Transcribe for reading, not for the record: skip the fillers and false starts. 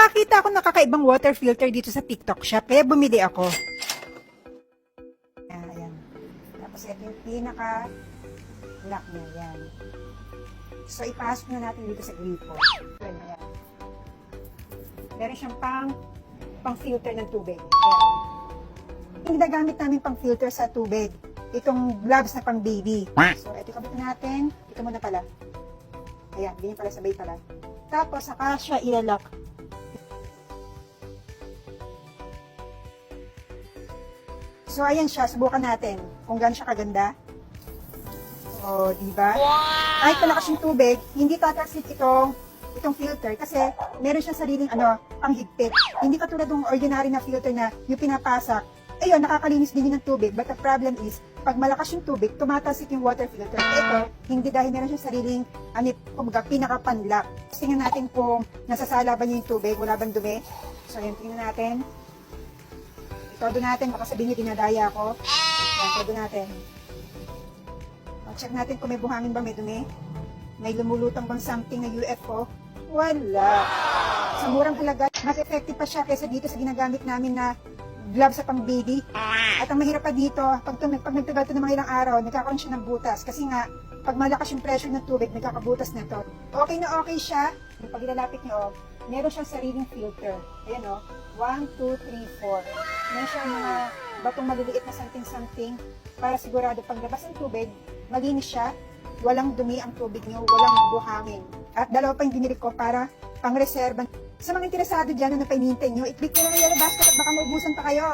Nakakita ako ng kakaibang water filter dito sa TikTok shop, kaya bumili ako. Ayan. Tapos ito yung pinaka-lock niya. Yan. So, ipasok na natin dito sa gripo. Ayan. Meron siyang pang-filter ng tubig. Ayan. Yung ginagamit namin pang-filter sa tubig, itong gloves na pang-baby. So, ito kabit natin. Ito muna pala. Ayan, ganyan pala, sabay pala. Tapos, saka siya ilalak. So, ayan siya. Subukan natin kung gaano siya kaganda. O, diba? Kahit malakas yung tubig, hindi tatalsik itong filter kasi meron siyang sariling panghigpit. Hindi katulad ng ordinary na filter na yung pinapasak. Ayun, nakakalinis din yun ng tubig. But the problem is, pag malakas yung tubig, tumatalsik yung water filter. Ito, hindi dahil meron siyang sariling pinaka-panlock. Tingnan natin kung nasasala ba niya yung tubig, wala bang dumi. So, ayan, tingnan natin. Todo natin, baka sabihin niyo dinadaya ako. Ayan, todo natin. Check natin kung may buhangin ba, may dumi. May lumulutang bang something na UFO. Wala. Sa murang halaga, mas effective pa siya kaysa dito sa ginagamit namin na gloves sa pang baby. At ang mahirap pa dito, pag nagtagal ito ng mga ilang araw, nagkakaroon siya ng butas. Kasi nga, pag malakas yung pressure ng tubig, nagkakabutas na ito. Okay na okay siya. Pag ilalapit niyo, meron siyang sariling filter. Ayan o. 1, 2, 3, 4. Meron siyang mga batong maliliit na something para sigurado paglabas ng tubig, malinis siya, walang dumi ang tubig niyo, walang buhangin. At dalawa pa yung binili ko para pang-reserva. Sa mga interesado dyan na napainintay nyo, i-click ko na yung yellow basket at baka maubusan pa kayo.